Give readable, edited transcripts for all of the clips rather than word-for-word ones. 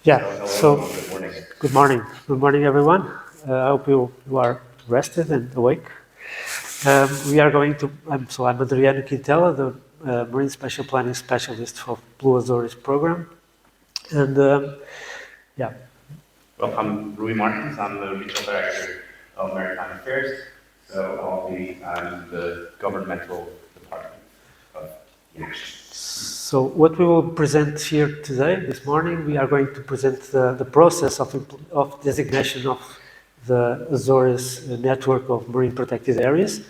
Yeah, so good morning. Good morning, everyone. I hope you are rested and awake. We are going to, I'm Adriano Quintela, the Marine Spatial Planning Specialist for Blue Azores program. And yeah. Well, I'm Rui Martins. I'm the Regional Director of Maritime Affairs. So I'll be the governmental department of Action. So what we will present here today, this morning, we are going to present the process of designation of the Azores network of marine protected areas,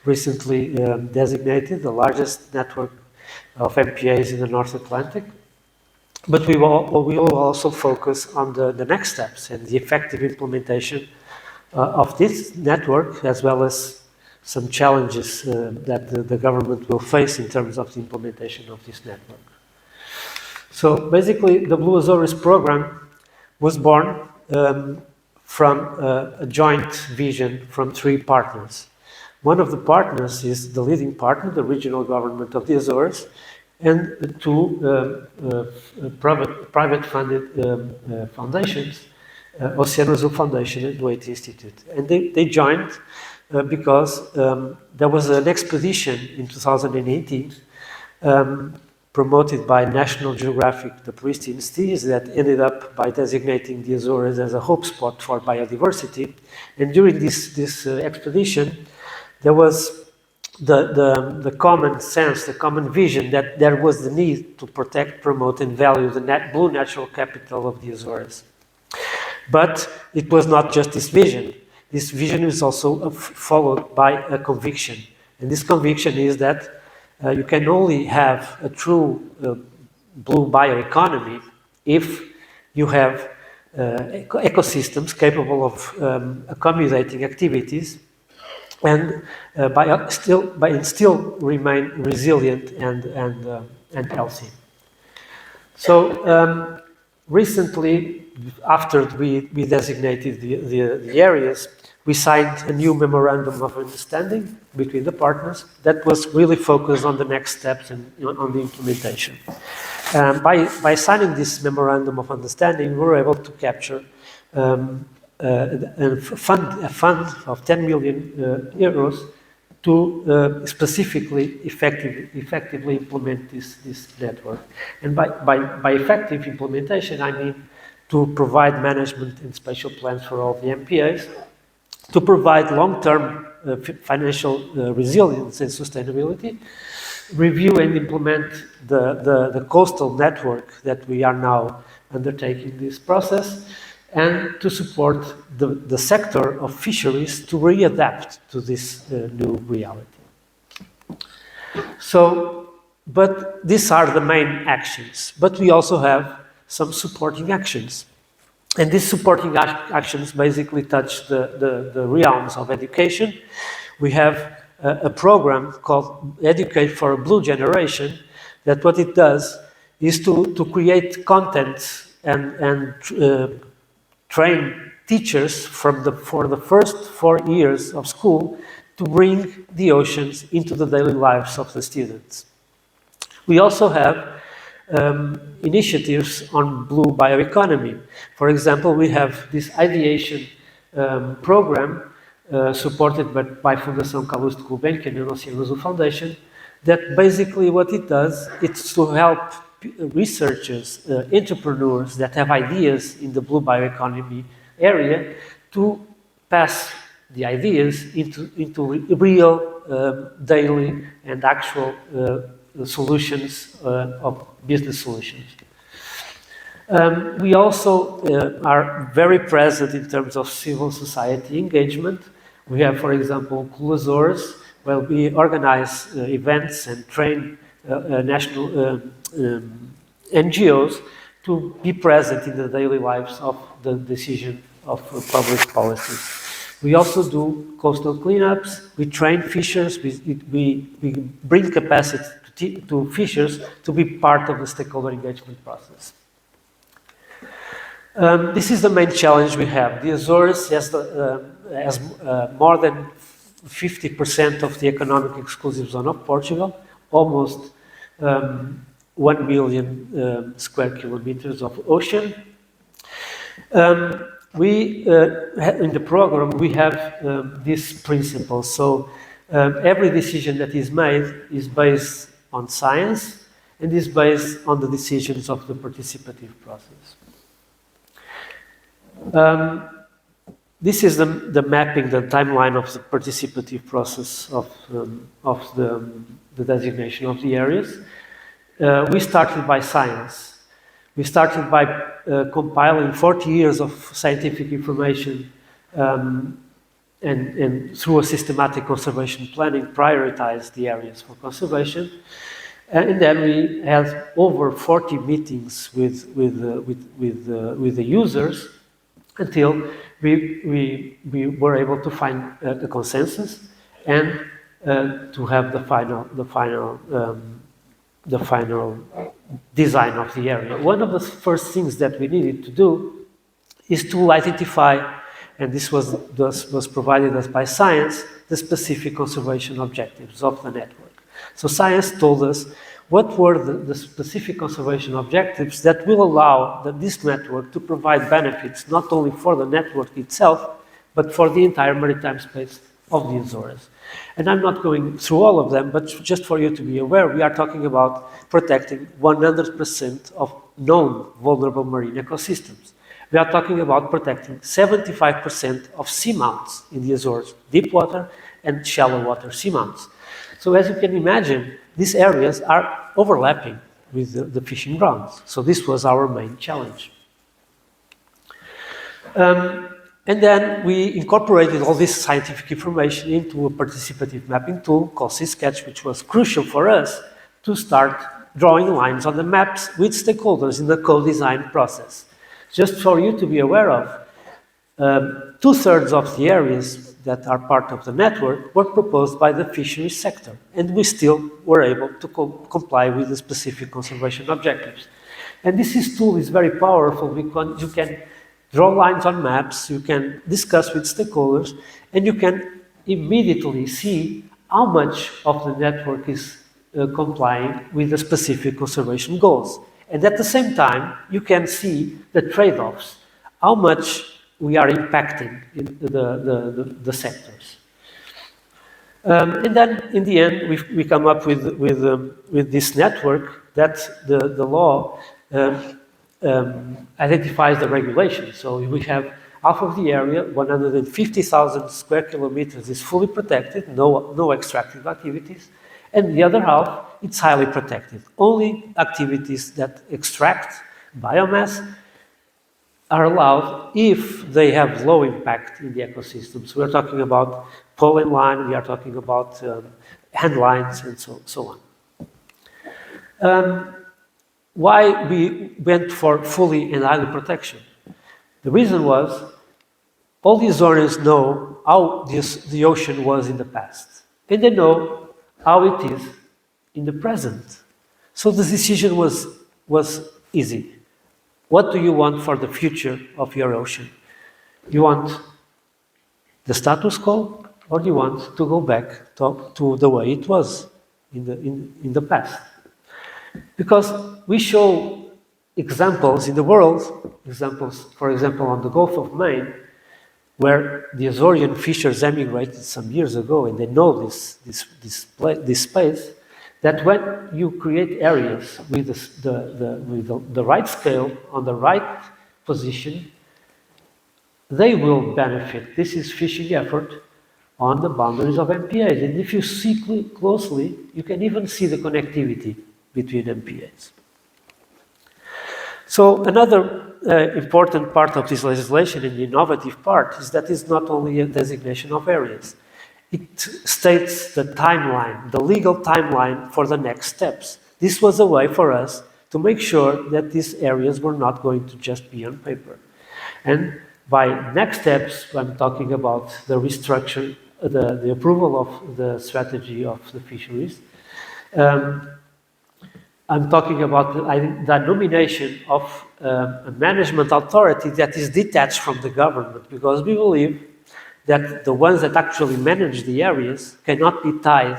recently designated the largest network of MPAs in the North Atlantic. But we will also focus on the next steps and the effective implementation of this network, as well as some challenges that the government will face in terms of the implementation of this network. So basically, the Blue Azores program was born from a joint vision from three partners. One of the partners is the leading partner, the regional government of the Azores, and two private funded foundations, Oceano Azul Foundation and Wait Institute. And they joined because there was an expedition in 2018 promoted by National Geographic, the Pristine Seas, that ended up by designating the Azores as a hope spot for biodiversity. And during this expedition, there was the common sense, the common vision that there was the need to protect, promote, and value the blue natural capital of the Azores. But it was not just this vision. This vision is also followed by a conviction. And this conviction is that you can only have a true blue bioeconomy if you have ecosystems capable of accommodating activities and still remain resilient and healthy. So recently, after we designated the areas, we signed a new memorandum of understanding between the partners that was really focused on the next steps and on the implementation. By signing this memorandum of understanding, we were able to capture a fund of 10 million euros to specifically effectively implement this network. And by effective implementation, I mean to provide management and spatial plans for all the MPAs, to provide long-term financial resilience and sustainability, review and implement the coastal network that we are now undertaking this process, and to support the sector of fisheries to readapt to this new reality. So, but these are the main actions, but we also have some supporting actions. And these supporting actions basically touch the realms of education. We have a program called Educate for a Blue Generation, that what it does is to create content and train teachers for the first 4 years of school to bring the oceans into the daily lives of the students. We also have initiatives on blue bioeconomy. For example, we have this ideation program supported by Fundação Carlos de Gulbenkian and Oceano Azul Foundation, that basically what it does is to help researchers, entrepreneurs that have ideas in the blue bioeconomy area to pass the ideas into real daily and actual solutions of business solutions. We also are very present in terms of civil society engagement. We have, for example, Blue Azores, where we organize events and train national NGOs to be present in the daily lives of the decision of public policies. We also do coastal cleanups, we train fishers, we bring capacity to fishers to be part of the stakeholder engagement process. This is the main challenge we have. The Azores has more than 50% of the economic exclusive zone of Portugal, almost 1 million square kilometers of ocean, In the program, we have this principle. So every decision that is made is based on science and is based on the decisions of the participative process. This is the mapping, the timeline of the participative process of the designation of the areas. We started by science. We started by compiling 40 years of scientific information and through a systematic conservation planning, prioritized the areas for conservation. And then we had over 40 meetings with the users until we were able to find a consensus and to have the final design of the area. One of the first things that we needed to do is to identify, and this was provided us by science, the specific conservation objectives of the network. So science told us what were the specific conservation objectives that will allow this network to provide benefits not only for the network itself, but for the entire maritime space of the Azores. And I'm not going through all of them, but just for you to be aware, we are talking about protecting 100% of known vulnerable marine ecosystems. We are talking about protecting 75% of seamounts in the Azores, deep water and shallow water seamounts. So as you can imagine, these areas are overlapping with the fishing grounds. So this was our main challenge. And then we incorporated all this scientific information into a participative mapping tool called SeaSketch, which was crucial for us to start drawing lines on the maps with stakeholders in the co-design process. Just for you to be aware of, 2/3 of the areas that are part of the network were proposed by the fisheries sector, and we still were able to comply with the specific conservation objectives. And this tool is very powerful because you can draw lines on maps, you can discuss with stakeholders, and you can immediately see how much of the network is complying with the specific conservation goals. And at the same time, you can see the trade-offs, how much we are impacting the sectors. And then, in the end, we come up with this network that the law identifies the regulation. So we have half of the area, 150,000 square kilometers, is fully protected, no extractive activities, and the other half, it's highly protected. Only activities that extract biomass are allowed if they have low impact in the ecosystem. So we're talking about pollen line, we are talking about hand lines, and so on. Why we went for fully and highly protection? The reason was all the Azores know how the ocean was in the past, and they know how it is in the present. So the decision was easy. What do you want for the future of your ocean? You want the status quo, or do you want to go back to the way it was in the past? Because we show examples in the world, for example, on the Gulf of Maine, where the Azorean fishers emigrated some years ago, and they know this space, that when you create areas with the right scale, on the right position, they will benefit. This is fishing effort on the boundaries of MPAs. And if you see closely, you can even see the connectivity between MPAs. So another important part of this legislation, and the innovative part, is that it's not only a designation of areas. It states the timeline, the legal timeline for the next steps. This was a way for us to make sure that these areas were not going to just be on paper. And by next steps, I'm talking about the restructure, the approval of the strategy of the fisheries. I'm talking about the nomination of a management authority that is detached from the government, because we believe that the ones that actually manage the areas cannot be tied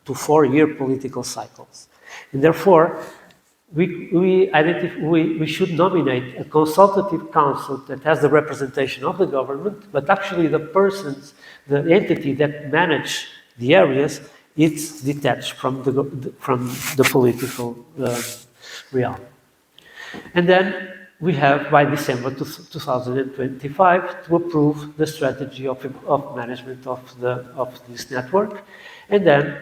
to 4-year political cycles. And therefore, we should nominate a consultative council that has the representation of the government, but actually the entity that manage the areas, it's detached from the political realm. And then we have, by December 2025, to approve the strategy of management of this network. And then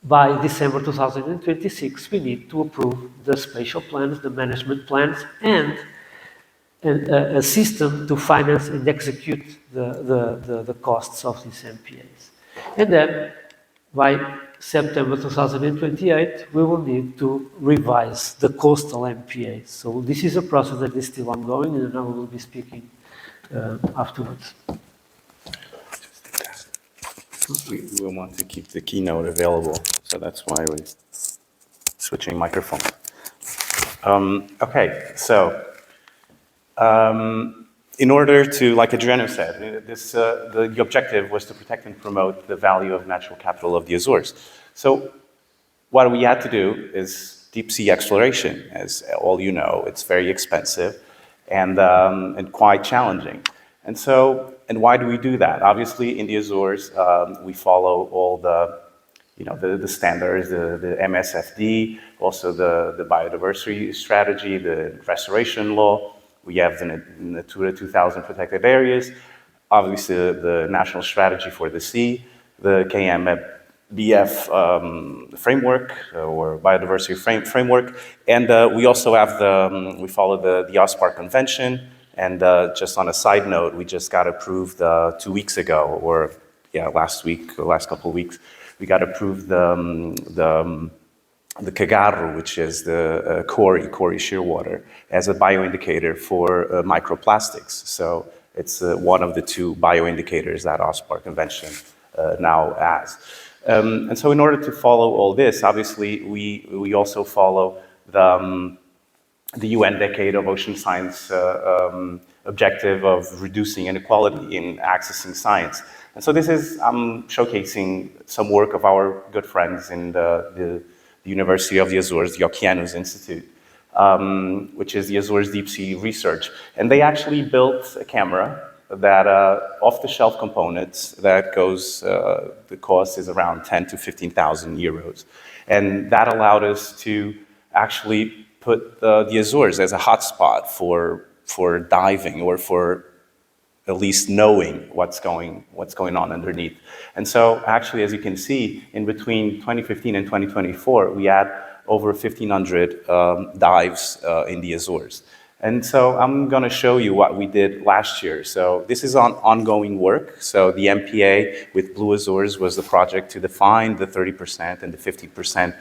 by December 2026, we need to approve the spatial plans, the management plans, and a system to finance and execute the costs of these MPAs. And then by September 2028, we will need to revise the coastal MPAs. So this is a process that is still ongoing, and I will be speaking afterwards. We will want to keep the keynote available, so that's why we're switching microphones. Okay, so in order to, like Adriano said, the objective was to protect and promote the value of natural capital of the Azores. So what we had to do is deep sea exploration. As all you know, it's very expensive and quite challenging. And why do we do that? Obviously, in the Azores, we follow all the standards, the MSFD, also the biodiversity strategy, the restoration law. We have the Natura 2000 protected areas, obviously the national strategy for the sea, the KMBF framework or biodiversity framework, and we also have we follow the OSPAR convention. And just on a side note, we just got approved 2 weeks ago, or last week, or last couple of weeks, we got approved the cagarro, which is the quarry shearwater, as a bioindicator for microplastics. So it's one of the 2 bioindicators that OSPAR convention now has. And so in order to follow all this, obviously, we also follow the UN Decade of Ocean Science objective of reducing inequality in accessing science. And so this is showcasing some work of our good friends in the University of the Azores, the Oceano Institute, which is the Azores Deep Sea Research. And they actually built a camera that off-the-shelf components that goes, the cost is around 10 to 15,000 euros. And that allowed us to actually put the Azores as a hotspot for diving, or for at least knowing what's going on underneath. And so actually, as you can see, in between 2015 and 2024, we had over 1,500 dives in the Azores. And so I'm going to show you what we did last year. So this is ongoing work. So the MPA with Blue Azores was the project to define the 30% and the 50%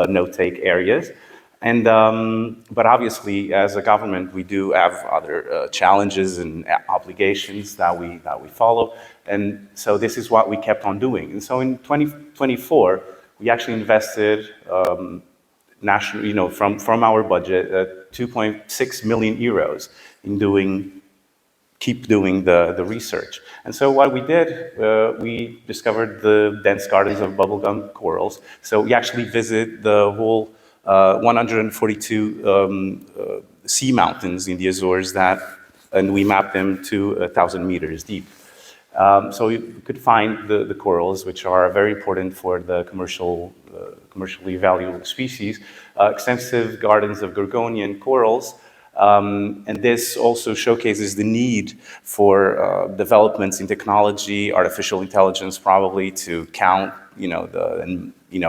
no-take areas. And but obviously, as a government, we do have other challenges and obligations that we follow. And so this is what we kept on doing. And so in 2024, we actually invested from our budget 2.6 million euros in keep doing the research. And so what we did, we discovered the dense gardens of bubblegum corals. So we actually visit the whole 142 sea mountains in the Azores and we mapped them to 1,000 meters deep. So you could find the corals, which are very important for the commercially valuable species, extensive gardens of Gorgonian corals, and this also showcases the need for developments in technology, artificial intelligence, probably to count,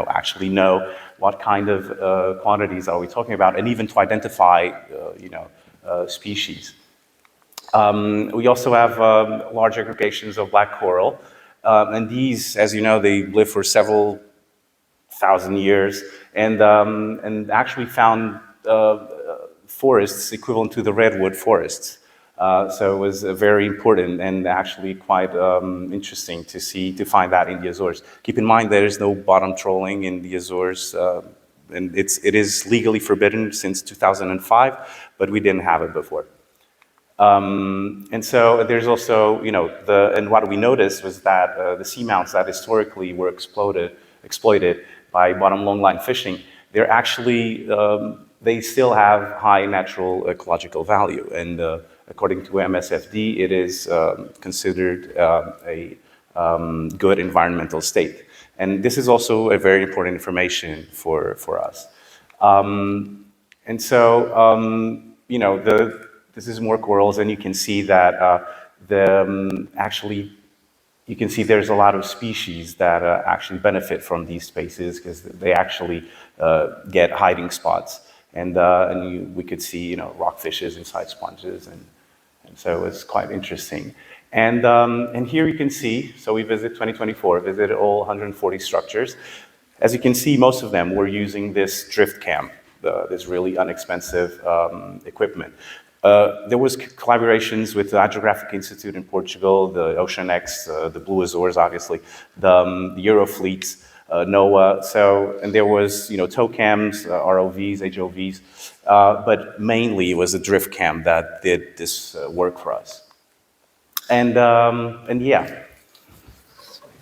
actually know what kind of quantities are we talking about, and even to identify, species. We also have large aggregations of black coral, and these, as you know, they live for several thousand years, and actually found forests equivalent to the redwood forests. So it was very important and actually quite interesting to find that in the Azores. Keep in mind there is no bottom trawling in the Azores, and it is legally forbidden since 2005, but we didn't have it before. And so there's also, and what we noticed was that the seamounts that historically were exploited by bottom longline fishing, they're actually they still have high natural ecological value. And according to MSFD, it is considered a good environmental state. And this is also a very important information for us. And so, you know, this is more corals, and you can see that actually, you can see there's a lot of species that actually benefit from these spaces because they actually get hiding spots. And we could see, you know, rockfishes inside sponges, and so it's quite interesting. And here you can see, so we visit 2024, visited all 140 structures. As you can see, most of them were using this drift cam, this really inexpensive equipment. There was collaborations with the Hydrographic Institute in Portugal, the Oceano, the Blue Azores, obviously, the Eurofleets, NOAA. So, and there was, you know, tow cams, ROVs, HOVs, but mainly it was the drift cam that did this work for us. And yeah.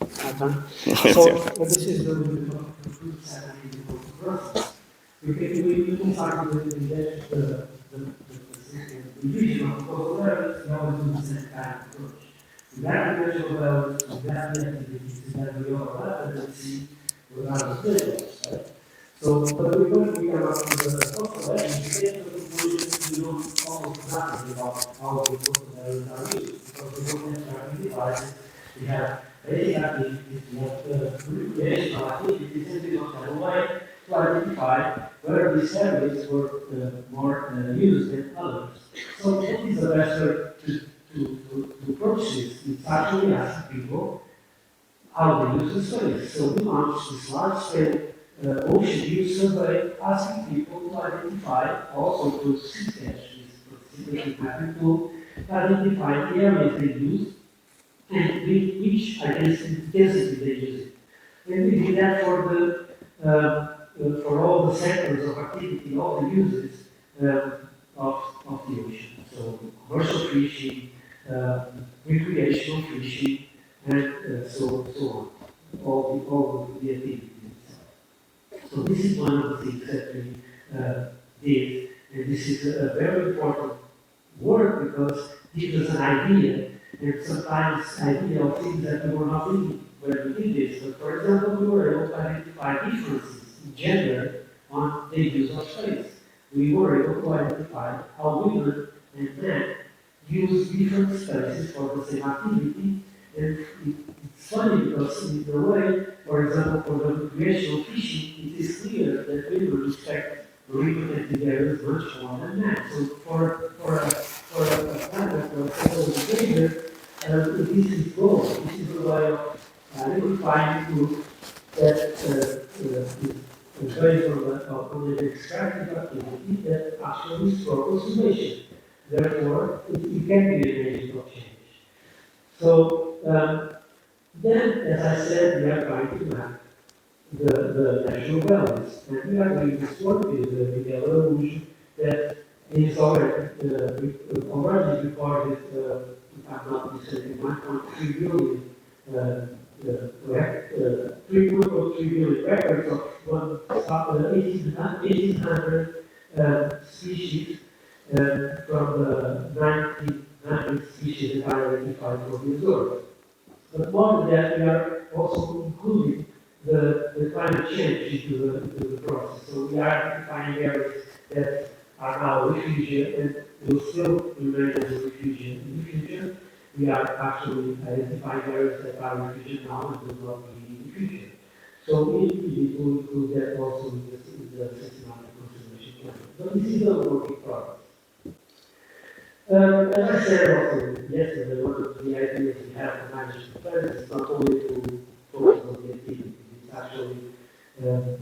So this is the process. We can start with the division of coastal areas, we always do the same kind of approach. We got the visual values, we got the activities, we got the overlap, and then see what are the tables, right? So, but we come up with the coastal areas, we get to the conclusion we know almost nothing about how the coastal areas are used, because we don't necessarily divide. We have basic activities, we have recreational activities, and we don't have a way to identify where these areas were more used than others. So what is the best way to approach this? It's actually asking people how they use the space. So we launched this large-scale ocean use survey, asking people to identify, also to sketch this participating mapping tool, to identify the areas they use and which intensity they use it. And we did that for all the sectors of activity, all the uses of the ocean. So commercial fishing, recreational fishing, and so on. All the activities. So this is one of the things that we did, and this is a very important work because it gives us an idea, and sometimes idea of things that we were not thinking when we did this. But for example, we were able to identify differences in gender on the use of space. We were able to identify how women and men use different spaces for the same activity. And it's funny because in a way, for example, for the recreational fishing, it is clear that women respect marine protected areas much more than men. So for a planet or a behavior, this is goal. This is a way of identifying group that is based on an extractive activity that actually is for conservation. Therefore, it can be an agent of change. So then, as I said, we are trying to map the national values, and we are doing this work with the evolution that is already recorded, if I'm not mistaken, 1.3 billion 3.3 billion records of 1,800 species from the 1900 species that are identified for the Azores. But more than that, we are also including the climate change into the process. So we are identifying areas that are now refugia and will still remain as a refugia in the future. We are actually identifying areas that are refugia now and will not be in the future. So we need to include that also in the systematic conservation plan. But this is a work in progress. As I said also yesterday, one of the ideas we have for managing the plan is not only to focus on the activity, it's actually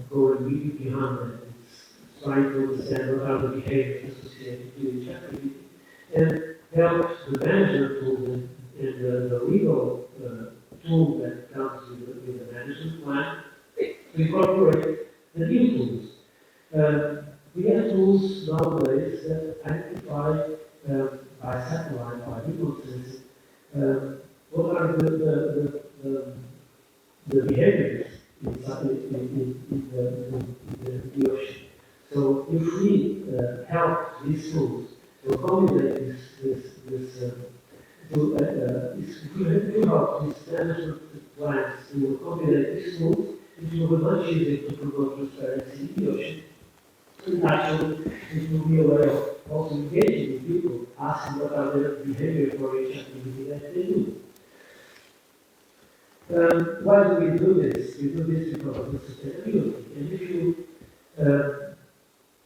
going really beyond that. It's trying to understand what are the behaviors associated to each activity and help the management tool and the legal tool that comes with the management plan to incorporate the new tools. We have tools nowadays that identify by satellite, by remote sensing, what are the behaviors in the ocean. So if if we help these tools to accommodate if we help these management plans to accommodate these tools, it will be much easier to promote transparency in the ocean. And actually, it will be a way of also engaging with people, asking what are their behavior for each activity that they do. Why do we do this? We do this because of the sustainability. And if you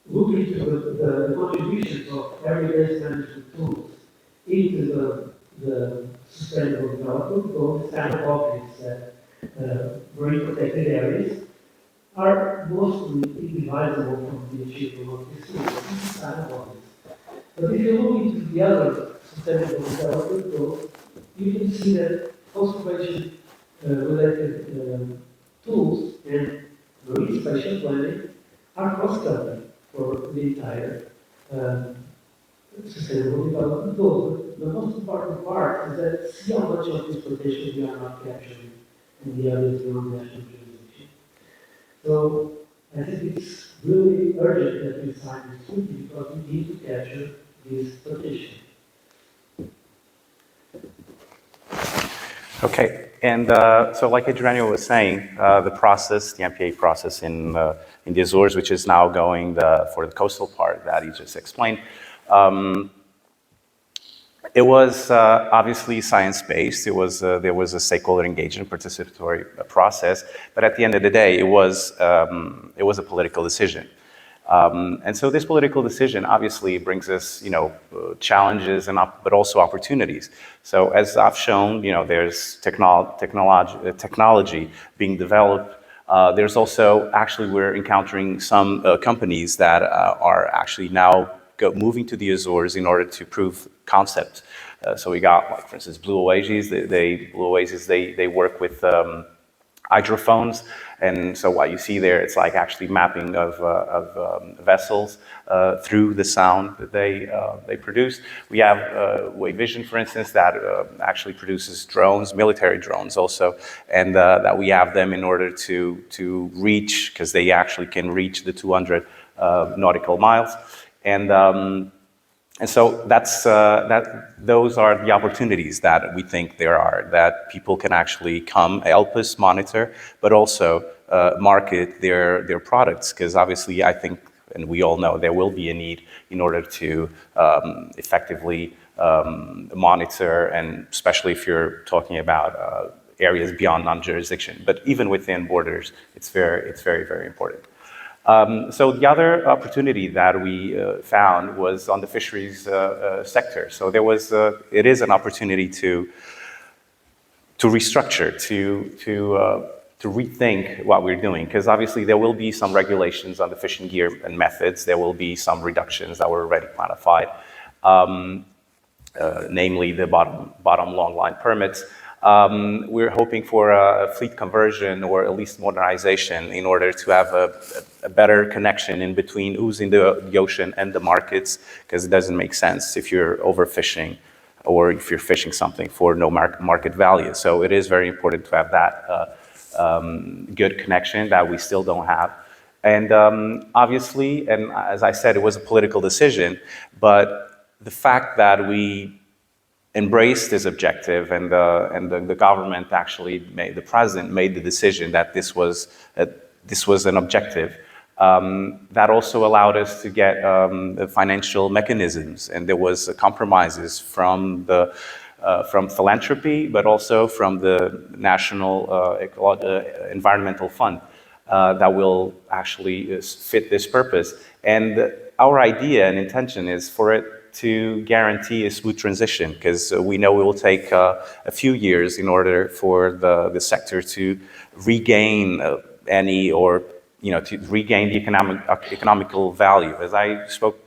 look into the contributions of area-based management tools into the sustainable development goals, it's kind of obvious that marine protected areas are mostly indivisible from the achievement of this goal. This is kind of obvious. But if you look into the other sustainable development goals, you can see that conservation related tools and marine spatial planning are cross-cutting for the entire sustainable development goals. But the most important part is that see how much of this potential we are not capturing in the areas beyond national jurisdiction. So I think it's really urgent that we sign this treaty because we need to capture this potential. Okay, and so like Adriano was saying, the process, the MPA process in the Azores, which is now going for the coastal part that he just explained, it was obviously science-based. There was a stakeholder engagement, participatory process, but at the end of the day, it was a political decision. And so this political decision obviously brings us, challenges but also opportunities. So as I've shown, there's technology being developed. There's also actually we're encountering some companies that are actually now moving to the Azores in order to prove concepts. So we got, like, for instance, Blue Oasis. They work with hydrophones, and so what you see there, it's like actually mapping of vessels through the sound that they produce. We have Wave Vision, for instance, that actually produces drones, military drones also, and that we have them in order to reach, because they actually can reach the 200 nautical miles. And so those are the opportunities that we think there are, that people can actually come, help us monitor, but also market their products, because obviously I think, and we all know, there will be a need in order to effectively monitor, and especially if you're talking about areas beyond non-jurisdiction, but even within borders, it's very, very important. So the other opportunity that we found was on the fisheries sector. So it is an opportunity to restructure, to rethink what we're doing, because obviously there will be some regulations on the fishing gear and methods. There will be some reductions that were already quantified, namely the bottom long line permits. We're hoping for a fleet conversion or at least modernization in order to have a better connection in between who's in the ocean and the markets, because it doesn't make sense if you're overfishing or if you're fishing something for no market value. So it is very important to have that good connection that we still don't have. And obviously, and as I said, it was a political decision, but the fact that we embraced this objective, and the government actually the president made the decision that this was an objective. That also allowed us to get the financial mechanisms, and there was compromises from philanthropy, but also from the National Environmental Fund that will actually fit this purpose. And our idea and intention is for it to guarantee a smooth transition, because we know it will take a few years in order for the sector to regain to regain the economical value. As I spoke,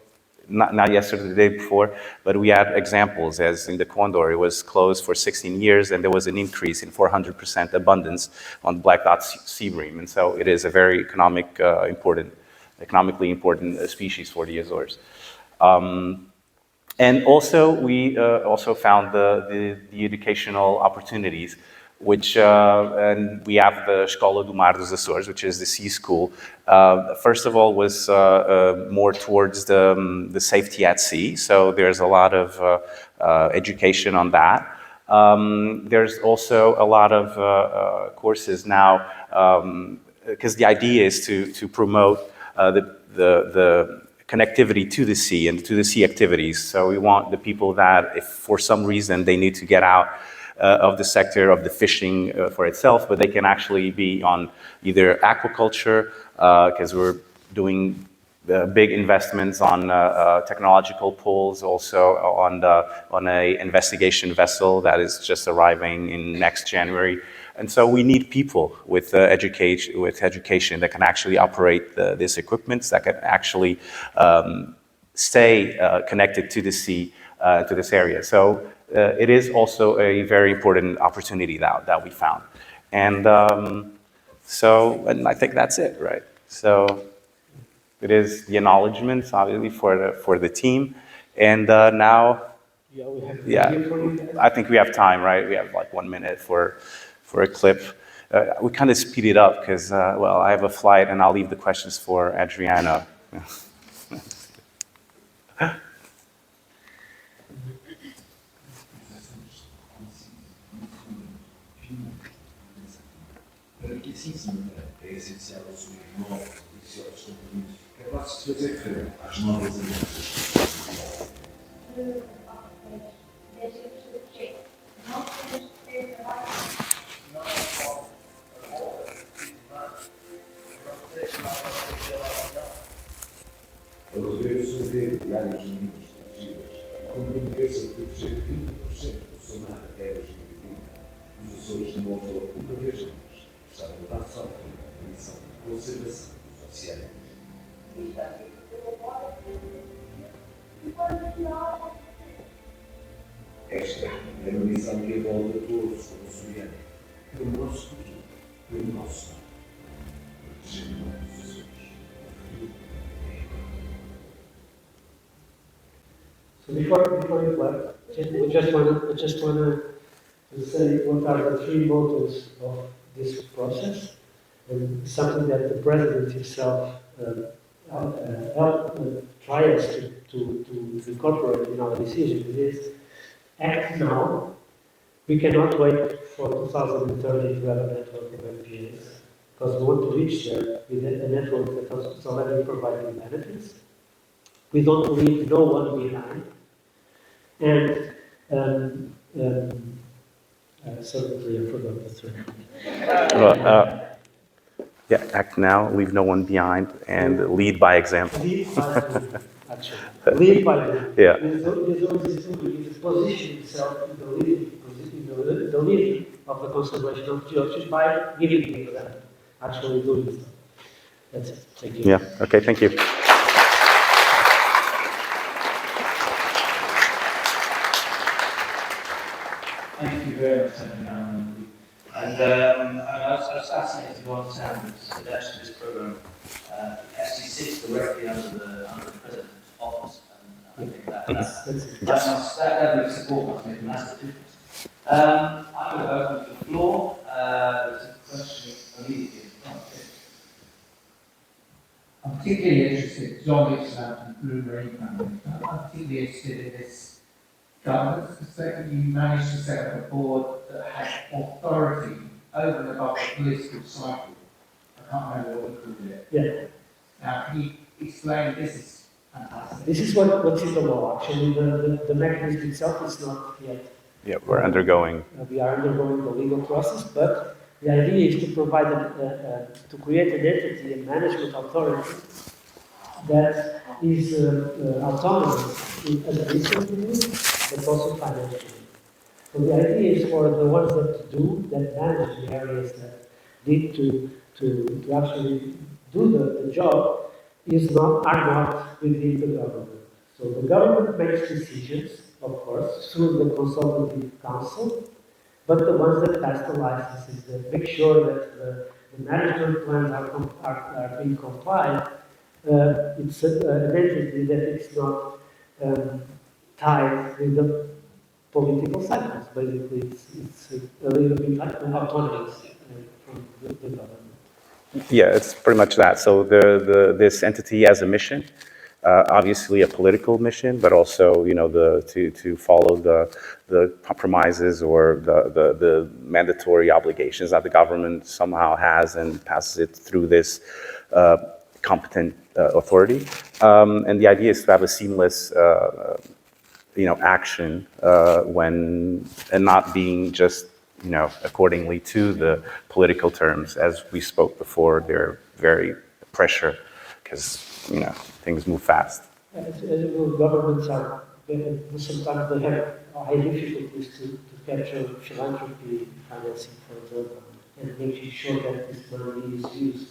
not yesterday, the day before, but we had examples, as in the Condor, it was closed for 16 years, and there was an increase in 400% abundance on the black dot sea bream, and so it is a very economically important species for the Azores. And also, we also found the educational opportunities which, and we have the Escola do Mar dos Açores, which is the sea school. First of all, was more towards the safety at sea, so there's a lot of education on that. There's also a lot of courses now, because the idea is to promote the connectivity to the sea and to the sea activities. So we want the people that, if for some reason they need to get out of the sector of the fishing for itself, but they can actually be on either aquaculture, because we're doing big investments on technological pools, also on a investigation vessel that is just arriving in next January. And so we need people with education that can actually operate this equipment, that can actually stay connected to the sea, to this area. So it is also a very important opportunity that we found. And and I think that's it, right? So it is the acknowledgements, obviously, for the team. And now, I think we have time, right? We have like 1 minute for a clip. We kind of speed it up because, well, I have a flight and I'll leave the questions for Adriano. Esta é uma missão que envolve a todos como açorianos, pelo nosso futuro, pelo nosso So before you clap, I just want to say what are the three motives of this process, and something that the president himself tries to incorporate in our decision. It is act now. We cannot wait for 2030 to have a network of MPAs, because we want to reach there with a network that is already providing benefits. We don't leave no one behind. And certainly I forgot the third. Yeah, act now, leave no one behind, and lead by example. Lead by doing, actually. Lead by doing. Yeah. It position itself in the leading of the conservation of geosphere by giving the example, actually doing so. That's it. Thank you. Yeah, okay, thank you. Thank you very much, Adriano. And I was fascinated to understand that actually this program actually sits directly under the President's office. And I think that would support must make a massive difference. I'm going to open the floor. There's a question immediately in front of it. I'm particularly interested, John reached out to the Blue Marine Foundation. I'm particularly interested in this governance. The second, you managed to set up a board that had authority over and above the political cycle. I can't remember what we called it. Yeah. Now, can you explain this? Is fantastic. This is what's in the law. Actually, the mechanism itself is not yet. Yeah, we're undergoing. We are undergoing the legal process, but the idea is to provide, to create an entity, a management authority that is autonomous administratively, but also financially. So the idea is for the ones that manage the areas that need to actually do the job are not within the government. So the government makes decisions, of course, through the consultative council, but the ones that pass the licenses, that make sure that the management plans are being complied, it's an entity that it's not tied with political cycles. Basically, it's a little bit like autonomous from the government. Yeah, it's pretty much that. So this entity has a mission, obviously a political mission, but also to follow the compromises or the mandatory obligations that the government somehow has and passes it through this competent authority. And the idea is to have a seamless action and not being just accordingly to the political terms. As we spoke before, they're very pressure because things move fast. As governments are sometimes they have high difficulties to capture philanthropy financing, for example, and making sure that this money is used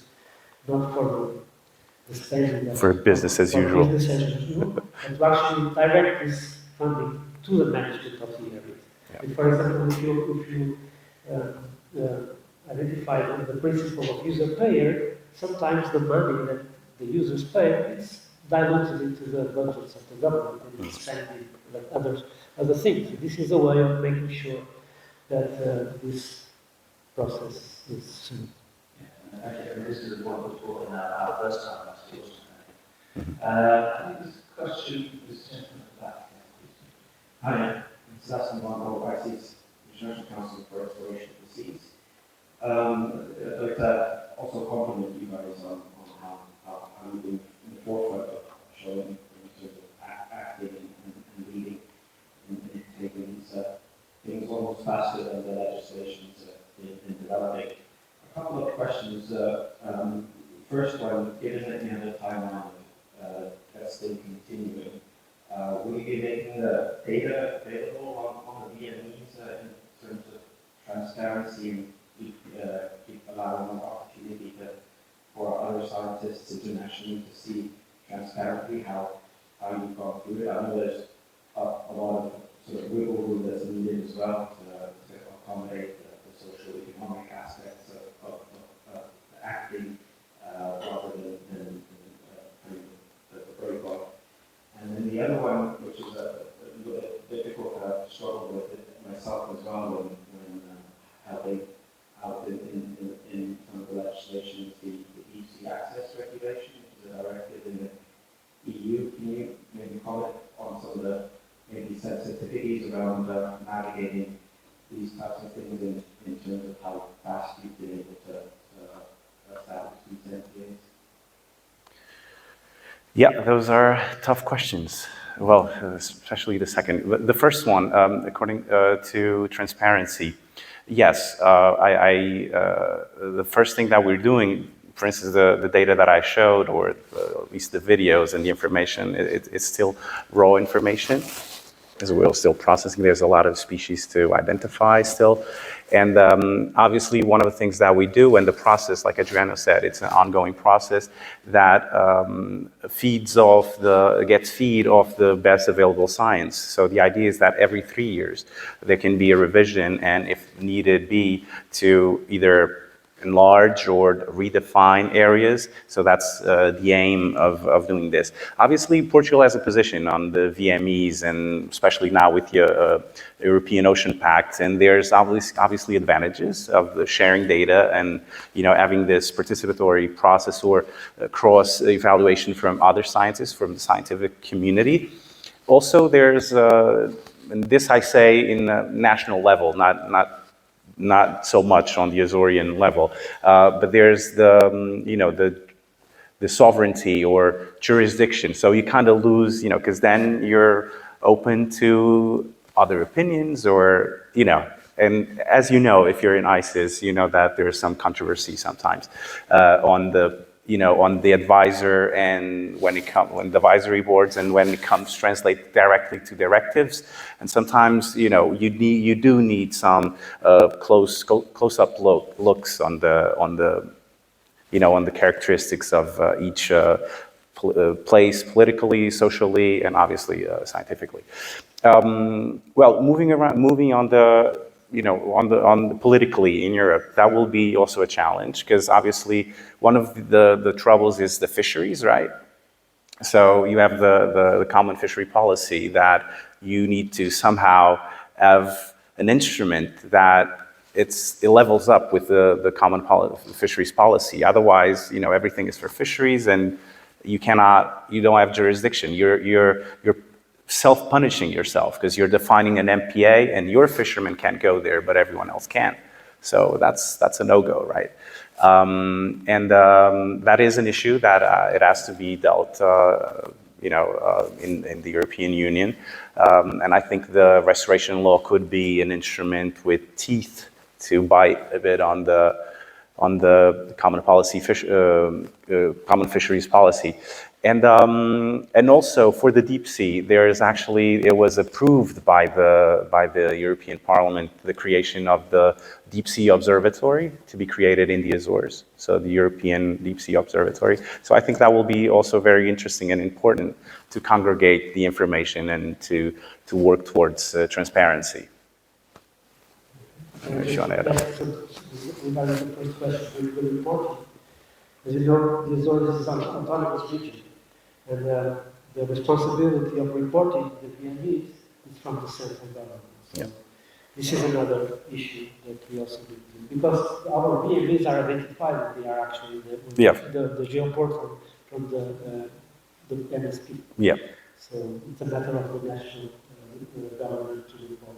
not for the spending for business as usual, but to actually direct this funding to the management of the areas. Yeah. And for example, if you identify the principle of user-payer, sometimes the money that the users pay is diluted into the budgets of the government and it's spent in like other things. This is a way of making sure that this process is smooth. Actually, this is what we talked in our first time last year. I think this question is gentleman at the back. Hi, it's Sebastian Van Overseas, International Council for Exploration of the Seas. I'd like to also compliment you guys on how you've been in the forefront of showing in terms of acting and leading in taking these things almost faster than the legislation in developing. A couple of questions. First one, given that you have a timeline that's still continuing, will you be making the data available on the VMEs in terms of transparency and keep allowing an opportunity for other scientists internationally to see transparently how you've gone through it? I know there's a lot of sort of wiggle room that's needed as well to accommodate the social economic aspects of acting rather than the protocol. And then the other one, which is a little bit difficult to struggle with it myself as well when helping out in some of the legislation, is the easy access regulation, which is a directive in the EU. Can you maybe comment on some of the maybe sensitivities around navigating these types of things in terms of how fast you've been able to establish these entities? Yeah, those are tough questions. Well, especially the second. The first one, according to transparency, yes. The first thing that we're doing, for instance, the data that I showed, or at least the videos and the information, it's still raw information, as we're still processing. There's a lot of species to identify still. And obviously, one of the things that we do, and the process, like Adriano said, it's an ongoing process that gets feed off the best available science. So the idea is that every 3 years, there can be a revision, and if needed be, to either enlarge or redefine areas. So that's the aim of doing this. Obviously, Portugal has a position on the VMEs, and especially now with the European Ocean Pact, and there's obviously advantages of the sharing data and having this participatory process or cross evaluation from other scientists, from the scientific community. Also, there's and this I say in the national level, not so much on the Azorean level, but there's the sovereignty or jurisdiction. So you kind of lose, because then you're open to other opinions, or and as if you're in ISIS, that there's some controversy sometimes on the advisor, and when the advisory boards, and when it comes translate directly to directives, and sometimes you do need some close-up looks on the characteristics of each place politically, socially, and obviously scientifically. Well, moving on on politically in Europe, that will be also a challenge, because obviously one of the troubles is the fisheries, right? So you have the common fishery policy that you need to somehow have an instrument that it levels up with the common fisheries policy. Otherwise, you know, everything is for fisheries, and you don't have jurisdiction. You're self-punishing yourself because you're defining an MPA, and your fishermen can't go there, but everyone else can. So that's a no-go, right? That is an issue that it has to be dealt, in the European Union. And I think the restoration law could be an instrument with teeth to bite a bit on the common fisheries policy. And also for the deep sea, it was approved by the European Parliament, the creation of the Deep Sea Observatory to be created in the Azores. So the European Deep Sea Observatory. So I think that will be also very interesting and important to congregate the information and to work towards transparency. Regarding the first question with the reporting, as you know, the Azores is an autonomous region, and the responsibility of reporting the BMEs is from the central government. So this is another issue that we also need to, because our BMEs are identified, and they are actually the geoportal from the MSP. Yeah. So it's a matter of the national government to report.